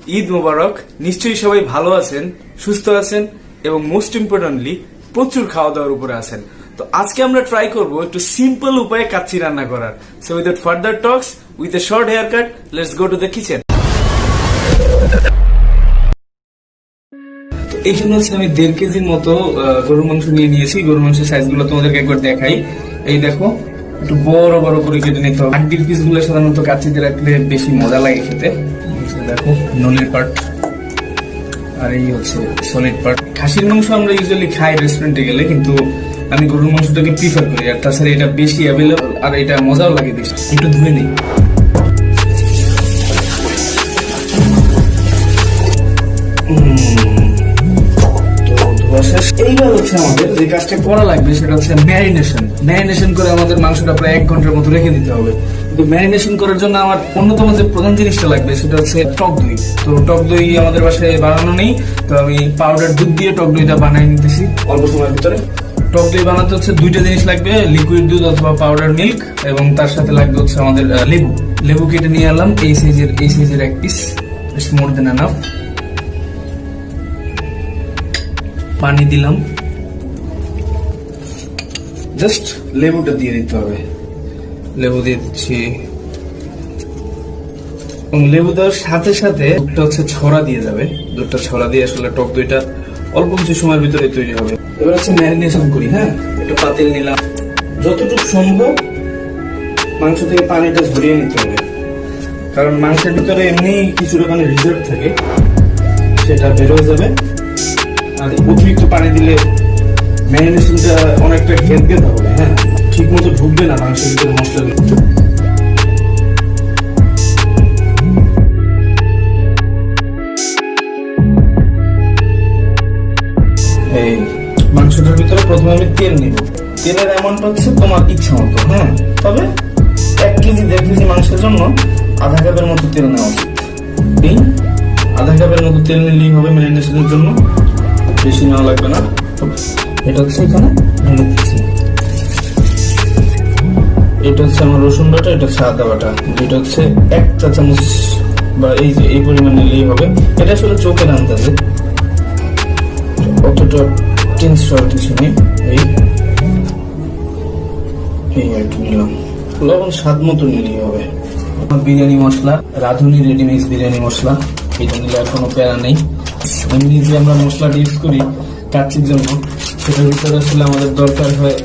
ঈদ মোবারক। নিশ্চয়ই সবাই ভালো আছেন, সুস্থ আছেন এবং মোস্ট ইম্পর্টেন্টলি প্রচুর খাওয়া দাওয়ার উপরে আছেন। তো আজকে আমরা ট্রাই করব একটু সিম্পল উপায়ে কাচ্চি রান্না করার। So without further talks, with a short hair cut, let's go to the kitchen. এইখানে হচ্ছে আমি 1.5 কেজির মতো গরুর মাংস নিয়ে নিয়েছি। গরুর মাংসের সাইজ গুলো তোমাদেরকে একবার দেখাই। এই দেখো, একটু বড় বড় করে কেটে নিতে হবে। হাড্ডির পিস গুলো সাধারণত কাচ্চিতে রাখলে বেশি মজা লাগে খেতে। দেখো, নলির পার্ট আর এই হচ্ছে সলিড পার্ট। খাসির মাংস আমরা ইউজুয়ালি খাই রেস্টুরেন্টে গেলে, কিন্তু আমি গরুর মাংসটাকে প্রিফার করি। আর তাছাড়া এটা বেশি অ্যাভেলেবল আর এটা মজাও লাগে বেশি। একটু ধুয়ে নিই। এইবার হচ্ছে আমাদের যে কাজটা করা লাগবে সেটা হচ্ছে ম্যারিনেশন করে আমাদের মাংসটা প্রায় 1 ঘন্টার মতো রেখে দিতে হবে। তো ম্যারিনেশন করার জন্য আমার অন্যতম যে প্রধান জিনিসটা লাগবে সেটা হচ্ছে টক দই। তো টক দই আমাদের বাসায় বানানো নেই, তো আমি পাউডার দুধ দিয়ে টক দইটা বানিয়ে নিতেছি অল্প সময়ের ভিতরে। টক দই বানাতে হচ্ছে 2টা জিনিস লাগবে, লিকুইড দুধ অথবা পাউডার মিল্ক, এবং তার সাথে লাগবে হচ্ছে আমাদের লেবু কেটে নিয়ে এলাম এই সাইজের 1 piece. It's more than enough. পানি দিলাম, জাস্ট লেবুটা দিয়ে দিতে হবে। লেবু দিয়ে দিচ্ছি, এবং লেবু দেওয়ার সাথে সাথে দুধটা হচ্ছে ছড়া দিয়ে যাবে। দুধটা ছড়া দিয়ে আসলে টক দইটা অল্প কিছু সময়ের ভিতরে তৈরি হবে। এবার হচ্ছে ম্যারিনেশন করি। হ্যাঁ, একটু পাতিল নিলাম। যতটুকু সম্ভব মাংস থেকে পানিটা ঝরিয়ে নিতে হবে, কারণ মাংসের ভিতরে এমনি কিছুটা পানি রিজার্ভ থাকে, সেটা বেরোয় যাবে। আর অতিরিক্ত পানি দিলে ম্যারিনেশনটা অনেকটা ঘেঁটে হবে। হ্যাঁ, ঠিক মতো ঢুকবে না মাংসের ভিতরে মশলার ভিতরে। এই মাংসটার ভিতরে প্রথমে আমি তেল নিব। তেলের অ্যামাউন্ট হচ্ছে তোমার ইচ্ছা মতো। হ্যাঁ, তবে 1 কেজি 1.5 কেজি মাংসের জন্য আধা কাপের মতো তেল নেওয়া উচিত। এই আধা কাপের মতো তেল নিলেই হবে ম্যারিনেশনের জন্য, বেশি নেওয়া লাগবে না। এটা হচ্ছে এখানে ঢেলে দিচ্ছি। এটা হচ্ছে আমার রসুন বাটা, এটা হচ্ছে আদা বাটা। এটা হচ্ছে 1 চা চামচ বা এই পরিমাণ নিলেই হবে। এটা আসলে চোখের আন্দাজে, অতটা টেন্স হওয়ার কিছু নেই। এই একটু নিলাম। লবণ স্বাদ মতো নিলেই হবে। বিরিয়ানি মশলা, রাঁধুনি রেডিমিক্স বিরিয়ানি মশলা, এটা নিলে আর কোনো প্যারা নেই। এমনি যে আমরা মশলাটা ইউজ করি কাচ্চির জন্য, সেটার ভিতরে আসলে আমাদের দরকার হয়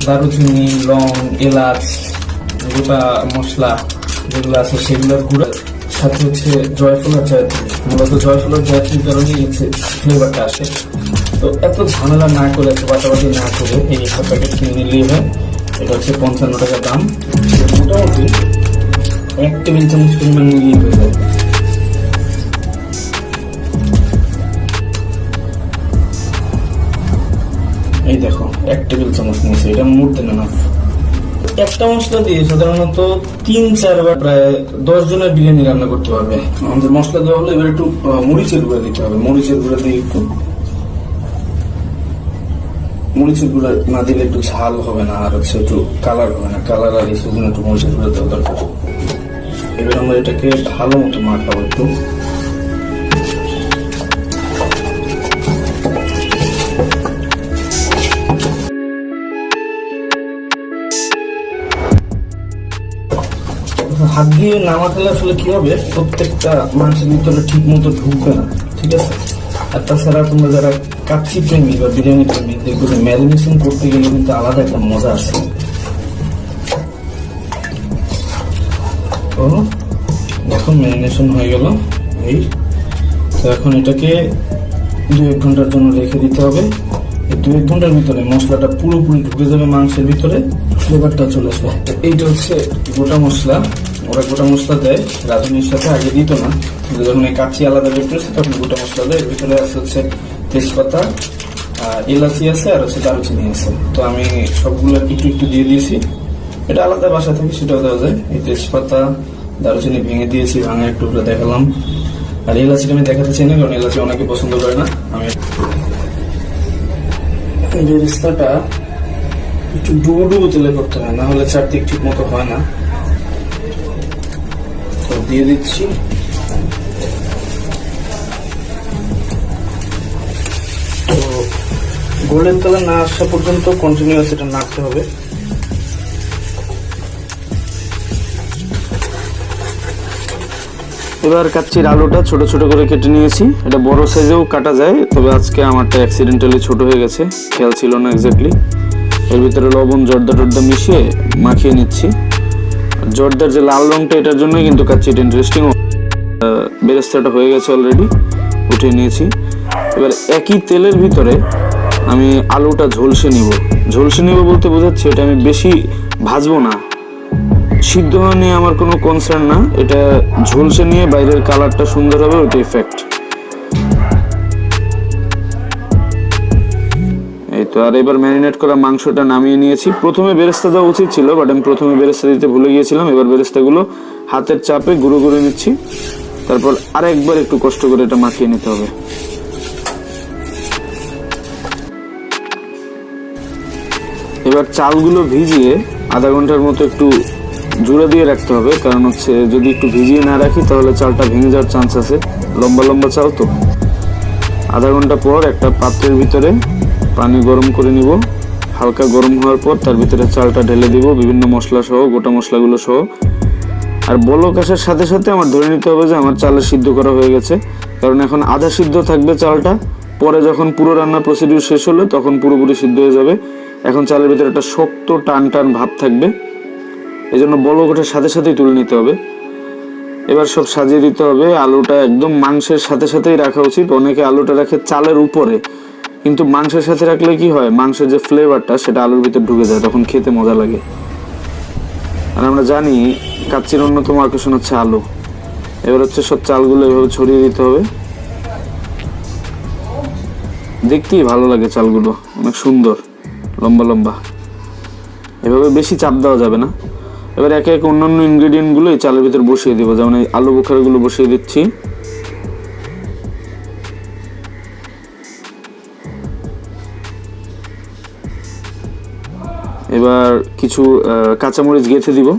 দারুচিনি, লং, এলাচ, গোটা মশলা যেগুলো আছে সেগুলোর গুঁড়া, সাথে হচ্ছে জয়ফল আর জয়ত্রী। মূলত জয়ফল আর জয়ত্রীর কারণেই হচ্ছে ফ্লেভারটা আসে। তো এত ঝামেলা না করে, এত বাটাবাটি না করে এই একটা প্যাকেট কিনে নিলেই হয়। এটা হচ্ছে 55 টাকা দাম। মোটামুটি 1 টেবিল চামচ পরিমাণ নিলেই হয়ে যায়। এই দেখো, 1 টেবিল চামচ নিয়েছে। এটা মোর দেন না। একটা মশলা দিয়ে সাধারণত 3-4 বার প্রায় 10 জনের বিরিয়ানি রান্না করতে পারবে। আমাদের মশলা দেওয়া হলো, এবার একটু মরিচের গুঁড়া দিতে হবে। মরিচের গুঁড়া দিয়ে একটু, মরিচের গুঁড়া না দিলে একটু ঝাল হবে না, আর হচ্ছে একটু কালার হবে না। কালার আর এই জন্য একটু মরিচের গুঁড়া দেওয়া দরকার। এবার আমরা এটাকে ভালো মতো মাখাবো একটু। হাত দিয়ে না মাখালে আসলে কি হবে, প্রত্যেকটা মাংসের ভিতরে ঠিক মতো ঢুকবে না। ঠিক আছে? আর তাছাড়া তোমরা যারা কাচ্চি প্রেমী বা বিরিয়ানি প্রেমী, দেখবে ম্যারিনেশন করতে গেলে কিন্তু আলাদা একটা মজা আছে। তো এখন ম্যারিনেশন হয়ে গেল। এই তো এখন এটাকে 2-1 ঘন্টার জন্য রেখে দিতে হবে। এই 2-1 ঘন্টার ভিতরে মশলাটা পুরোপুরি ঢুকে যাবে মাংসের ভিতরে, ফ্লেভারটা চলে আসবে। এইটা হচ্ছে গোটা মশলা। ওরা গোটা মশলা দেয়, রাঁধুনির সাথে আগে দিত না। যখন এই কাচ্চি আলাদা বের করেছে তখন গোটা মশলা দেয়। এর ভিতরে আছে হচ্ছে তেজপাতা, এলাচি আছে, আর হচ্ছে দারুচিনি আছে। তো আমি সবগুলো একটু একটু দিয়ে দিয়েছি। এটা আলাদা বাসা থেকে সেটাও দেওয়া যায়। এই তেজপাতা, দারুচিনি ভেঙে দিয়েছি, ভাঙা একটু করে দেখালাম। আর এলাচিটা আমি দেখাতে চাই না, কারণ এলাচি অনেকে পছন্দ করে না। আমি বেরেস্তাটা একটু ডুবো ডুবো তেলে করতে হয়, না হলে চারদিক ঠিক মতো হয় না। তো দিয়ে দিচ্ছি। গোল্ডেন কালার না আসা পর্যন্ত কন্টিনিউয়াস এটা নাড়তে হবে। এবার কাচ্চির আলুটা ছোট ছোট করে কেটে নিয়েছি। এটা বড় সাইজেও কাটা যায়, তবে আজকে আমারটা অ্যাক্সিডেন্টালি ছোট হয়ে গেছে, খেয়াল ছিল না এক্স্যাক্টলি। এর ভিতরে লবণ জর্দা টর্দা মিশিয়ে মাখিয়ে নিচ্ছি। জর্দার যে লাল রংটা, এটার জন্যই কিন্তু কাচ্চিটা ইন্টারেস্টিং। বেরেস্তাটা হয়ে গেছে অলরেডি, উঠিয়ে নিয়েছি। এবার একই তেলের ভিতরে আমি আলুটা ঝলসে নিব। ঝলসে নিব বলতে বোঝাচ্ছি এটা আমি বেশি ভাজবো না, সিদ্ধ হওয়া নিয়ে আমার কোনো কনসার্ন না। এটা ঝলসে নিয়ে বাইরের কালারটা সুন্দর হবে, ওইটা ইফেক্ট। এই তো। আর এবার ম্যারিনেট করা মাংসটা নামিয়ে নিয়েছি। প্রথমে বেরেস্তা দেওয়া উচিত ছিল, বাট আমি প্রথমে বেরেস্তা দিতে ভুলে গিয়েছিলাম। এবার বেরেস্তাগুলো হাতের চাপে গুঁড়ো করে নিচ্ছি, তারপর আরেকবার একটু কষ্ট করে এটা মাখিয়ে নিতে হবে। এবার চালগুলো ভিজিয়ে আধা ঘন্টার মতো একটু জুড়ে দিয়ে রাখতে হবে, কারণ হচ্ছে যদি একটু ভিজিয়ে না রাখি তাহলে চালটা ভেঙে যাওয়ার চান্স আছে, লম্বা লম্বা চাল তো। আধা ঘন্টা পর একটা পাত্রের ভিতরে পানি গরম করে নিব। হালকা গরম হওয়ার পর তার ভিতরে চালটা ঢেলে দিব, বিভিন্ন মশলা সহ, গোটা মশলাগুলো সহ। আর বলক আসার সাথে সাথে আমার ধরে নিতে হবে যে আমার চালের সিদ্ধ করা হয়ে গেছে, কারণ এখন আধা সিদ্ধ থাকবে চালটা। পরে যখন পুরো রান্নার প্রসিডিউর শেষ হলো তখন পুরোপুরি সিদ্ধ হয়ে যাবে। এখন চালের ভিতরে একটা শক্ত টান টান ভাব থাকবে, এই জন্য বলক ওঠার সাথে সাথেই তুলে নিতে হবে। এবার সব সাজিয়ে দিতে হবে। আলুটা একদম মাংসের সাথে সাথেই রাখা উচিত। অনেকে আলুটা রাখে চালের উপরে, কিন্তু মাংসের সাথে রাখলে কি হয়, মাংসের যে ফ্লেভারটা সেটা আলুর ভিতর ঢুকে যায়, তখন খেতে মজা লাগে। আর আমরা জানি কাচ্চির অন্যতম আকর্ষণ হচ্ছে আলু। এবার হচ্ছে সব চালগুলো এভাবে ছড়িয়ে দিতে হবে। দেখতেই ভালো লাগে, চালগুলো অনেক সুন্দর লম্বা লম্বা। এভাবে বেশি চাপ দেওয়া যাবে না। এবার একে একে অন্যান্য ইনগ্রেডিয়েন্টগুলো এই চালের ভিতর বসিয়ে দিব। যেমন এই আলু বোখারাগুলো বসিয়ে দিচ্ছি। এবার কিছু কাঁচামরিচ গেঁথে দিব।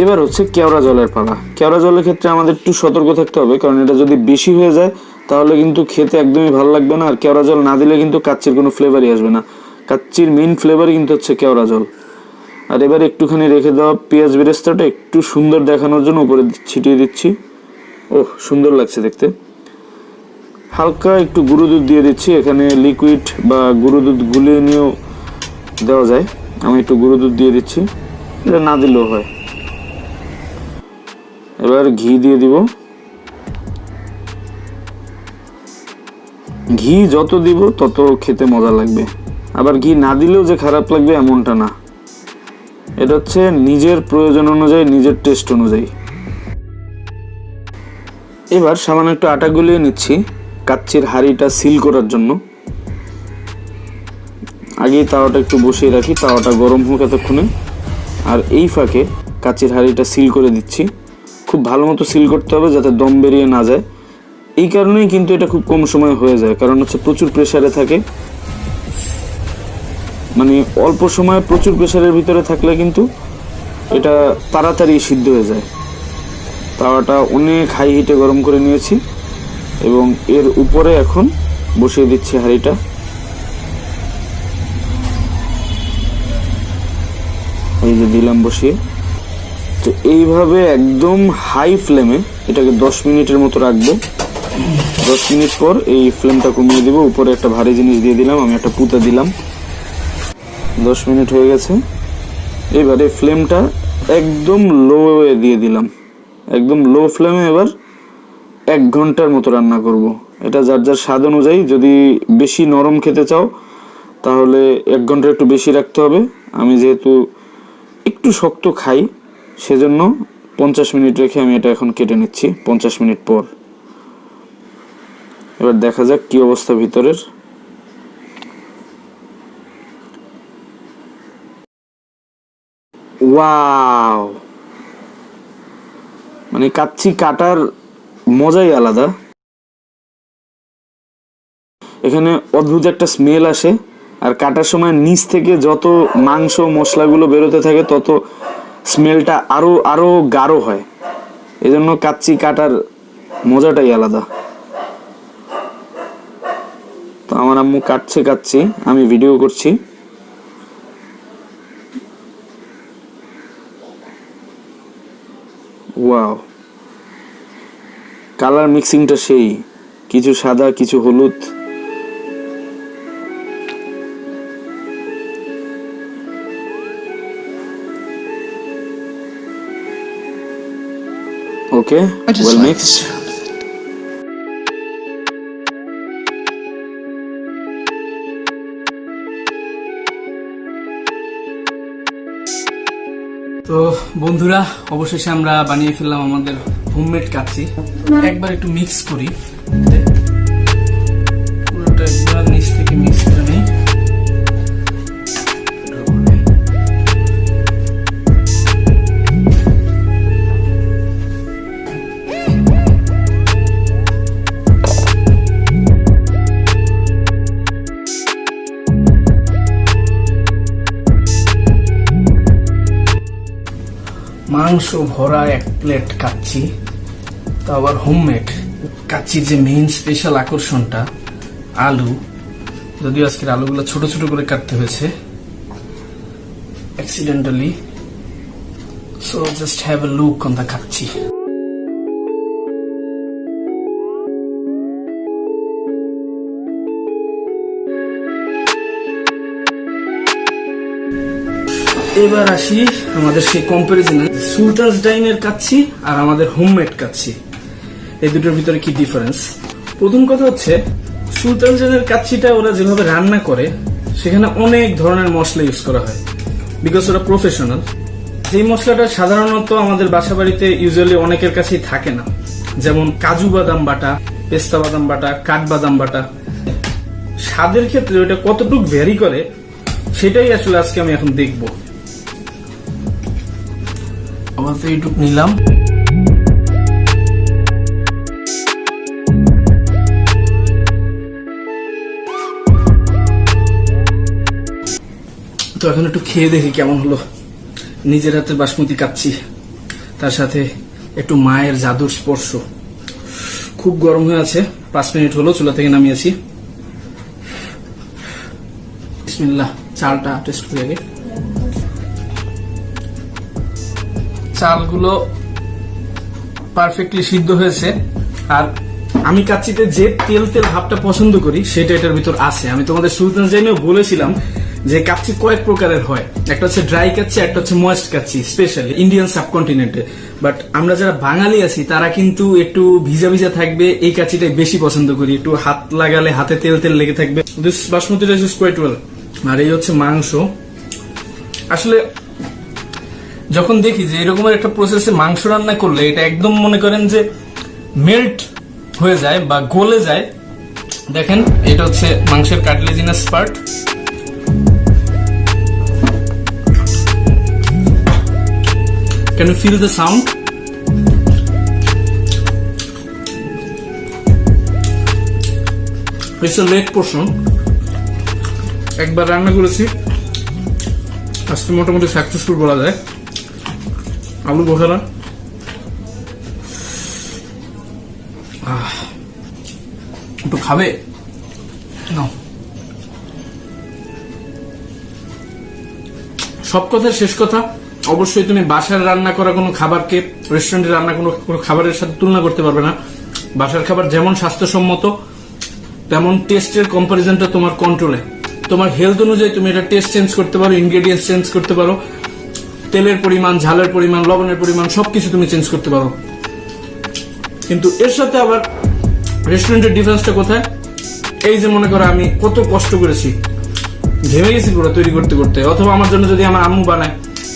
এবার হচ্ছে কেওড়া জলের পালা। কেওড়া জলের ক্ষেত্রে আমাদের একটু সতর্ক থাকতে হবে, কারণ এটা যদি বেশি হয়ে যায় তাহলে কিন্তু খেতে একদমই ভালো লাগবে না। আর কেওড়া জল না দিলে কিন্তু কাচ্চির কোনো ফ্লেভারই আসবে না। কাচ্চির মেইন ফ্লেভারই কিন্তু হচ্ছে কেওড়া জল। আর এবার একটুখানি রেখে দেওয়া পেঁয়াজ বেরেস্তাটা একটু সুন্দর দেখানোর জন্য উপরে ছিটিয়ে দিচ্ছি। ওহ, সুন্দর লাগছে দেখতে। হালকা একটু গুঁড়ো দুধ দিয়ে দিচ্ছি। এখানে লিকুইড বা গুঁড়ো দুধ গুলিয়ে নিয়েও দেওয়া যায়, আমি একটু গুঁড়ো দুধ দিয়ে দিচ্ছি, এটা না দিলেও হয়। এবার ঘি দিয়ে দিব। ঘি যত দিব তত খেতে মজা লাগবে। আবার ঘি না দিলেও যে খারাপ লাগবে এমনটা না। এটা হচ্ছে নিজের প্রয়োজন অনুযায়ী, নিজের টেস্ট অনুযায়ী। এবার সামান্য একটু আটা গুলিয়ে নিচ্ছি কাচ্চির হাঁড়িটা সিল করার জন্য। আগেই তাওয়াটা একটু বসিয়ে রাখি, তাওয়াটা গরম হোক এতক্ষণে। আর এই ফাঁকে কাচ্চির হাঁড়িটা সিল করে দিচ্ছি। খুব ভালো মতো সিল করতে হবে যাতে দম বেরিয়ে না যায়। এই কারণেই কিন্তু এটা খুব কম সময় হয়ে যায়, কারণ হচ্ছে প্রচুর প্রেসারে থাকে। মানে অল্প সময়ে প্রচুর প্রেসারের ভিতরে থাকলে কিন্তু এটা তাড়াতাড়ি সিদ্ধ হয়ে যায়। তাওয়াটা অনেক হাই হিটে গরম করে নিয়েছি এবং এর উপরে এখন বসিয়ে দিচ্ছি হাঁড়িটা। এই যে দিলাম বসিয়ে। তো এইভাবে একদম হাই ফ্লেমে এটাকে 10 মিনিটের মতো রাখবো। 10 মিনিট পর এই ফ্লেমটা কমিয়ে দিব। উপরে একটা ভারী জিনিস দিয়ে দিলাম, আমি একটা পুঁতে দিলাম। 10 মিনিট হয়ে গেছে। এবারে ফ্লেমটা একদম লো দিয়ে দিলাম, একদম লো ফ্লেমে। এবার 1 ঘন্টার মতো রান্না করব। এটা যার যার স্বাদ অনুযায়ী। যদি বেশি নরম খেতে চাও তাহলে 1 ঘন্টা একটু বেশি রাখতে হবে। আমি যেহেতু একটু শক্ত খাই সেজন্য 50 মিনিট রেখে আমি এটা এখন কেটে নিচ্ছি 50 মিনিট পর। এবার দেখা যাক কি অবস্থা ভিতরের। ওয়াও, মানে কাচ্চি কাটার মজাই আলাদা। এখানে অদ্ভুত একটা স্মেল আসে, আর কাটার সময় নিচ থেকে যত মাংস মশলাগুলো বেরোতে থাকে তত স্মেলটা আরো আরো গাঢ় হয়। এজন্য কাচ্চি কাটার মজাটাই আলাদা। তো আমার আম্মু কাটছে, আমি ভিডিও করছি। ওয়াও, কালার মিক্সিংটা সেই, কিছু সাদা কিছু হলুদ। Okay, well mixed. তো বন্ধুরা, অবশেষে আমরা বানিয়ে ফেললাম আমাদের হোমমেড কাচ্চি। একবার একটু মিক্স করি, পুরোটা একবার নিচ থেকে মিক্স করে নিই। মাংস ভরা এক প্লেট কাচ্চি, তা আবার হোমমেড। কাচ্চির যে মেইন স্পেশাল আকর্ষণটা আলু, যদিও আজকের আলুগুলো ছোট ছোট করে কাটতে হয়েছে accidentally. So just have a look on the kacchi. এবার আসি আমাদের সেই কম্পারিজনে, সুলতানস ডাইনের কাচ্চি আর আমাদের হোমমেড কাচ্চি, এই দুটোর ভিতরে কি ডিফারেন্স। প্রথম কথা হচ্ছে, সুলতানস ডাইনের কাচ্চিটা ওরা যেভাবে রান্না করে সেখানে অনেক ধরনের মশলা ইউজ করা হয়, বিকজ ওরা প্রফেশনাল। যেই মশলাটা সাধারণত আমাদের বাসা বাড়িতে ইউজুয়ালি অনেকের কাছেই থাকে না, যেমন কাজু বাদাম বাটা, পেস্তা বাদাম বাটা, কাঠবাদাম বাটা। স্বাদের ক্ষেত্রে ওটা কতটুকু ভ্যারি করে সেটাই আসলে আজকে আমি এখন দেখবো। আপাতত এইটুক নিলাম। তো এখন একটু খেয়ে দেখি কেমন হলো। নিজের হাতে বাসমতি কাচ্চি, তার সাথে একটু মায়ের জাদুর স্পর্শ। খুব গরম হয়ে আছে, 5 মিনিট হলো চুলা থেকে নামিয়েছি। বিসমিল্লাহ, চালটা টেস্ট করে আগে। চালগুলো পারফেক্টলি সিদ্ধ হয়েছে, আর আমি কাচ্চিতে যে তেল তেল ভাবটা পছন্দ করি সেটা এটার ভিতর আছে। আমি তোমাদের সুলতানস ডাইনেও বলেছিলাম যে কাচ্চি কয়েক প্রকারের হয়, একটা হচ্ছে ড্রাই কাচ্চি, একটা হচ্ছে ময়েস্ট কাচ্চি, স্পেশালি ইন্ডিয়ান সাবকন্টিনেন্টে। বাট আমরা যারা বাঙালি আছি তারা কিন্তু একটু ভিজা ভিজা থাকবে এই কাচ্চিটাই বেশি পছন্দ করি, একটু হাত লাগালে হাতে তেল তেল লেগে থাকবে। This basmati rice is quite well. আর এই হচ্ছে মাংস। আসলে যখন দেখি যে এরকমের একটা প্রসেসে মাংস রান্না করলে এটা একদম মনে করেন যে মেল্ট হয়ে যায় বা গলে যায়। দেখেন, এটা হচ্ছে মাংসের cartilaginous part. Can you feel the sound? It's a leg portion. একবার রান্না করেছি, আজকে মোটামুটি সাকসেসফুল বলা যায়। আলু বসারা, একটু খাবে না? সব কথার শেষ কথা, অবশ্যই তুমি বাসার রান্না করা কোনো খাবারকে রেস্টুরেন্টে রান্না কোনো খাবারের সাথে তুলনা করতে পারবে না। বাসার খাবার যেমন স্বাস্থ্যসম্মত, তেমন টেস্টের কম্পারিজনটা তোমার কন্ট্রোলে। তোমার হেলথ অনুযায়ী তুমি এটা টেস্ট চেঞ্জ করতে পারো, ইনগ্রেডিয়েন্টস চেঞ্জ করতে পারো, তেলের পরিমাণ, ঝালের পরিমাণ, লবণের পরিমাণ সবকিছু তুমি চেঞ্জ করতে পারো। কিন্তু এর সাথে আবার রেস্টুরেন্টের ডিফারেন্সটা কোথায়? এই যে মনে করো আমি কত কষ্ট করেছি, ঘেমে গেছি পুরো তৈরি করতে করতে, অথবা আমার জন্য যদি আমার আম্মু বানায়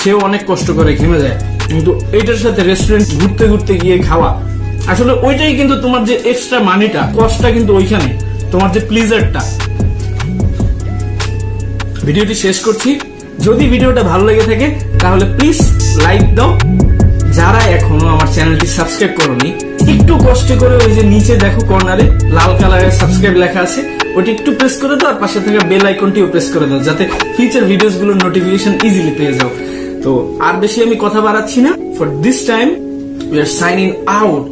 সেও অনেক কষ্ট করে ঘেমে যায়। কিন্তু এইটার সাথে রেস্টুরেন্ট ঘুরতে ঘুরতে গিয়ে খাওয়া, আসলে ওইটাই কিন্তু তোমার যে এক্সট্রা মানিটা, কষ্টটা কিন্তু ওইখানে, তোমার যে প্লিজারটা। ভিডিওটি শেষ করছি। যদি ভিডিওটা ভালো লেগে থাকে তাহলে প্লিজ লাইক দাও। যারা এখনো আমার চ্যানেলটি সাবস্ক্রাইব করোনি, একটু কষ্ট করে ওই যে নিচে দেখো কর্নারে লাল কালারের সাবস্ক্রাইব লেখা আছে, ওটি একটু প্রেস করে দাও, আর পাশে থাকা বেল আইকনটিও প্রেস করে দাও, যাতে ফিউচার ভিডিওস গুলোর নোটিফিকেশন ইজিলি পেয়ে যাও। তো আর বেশি আমি কথা বাড়াচ্ছি না। For this time we are signing out.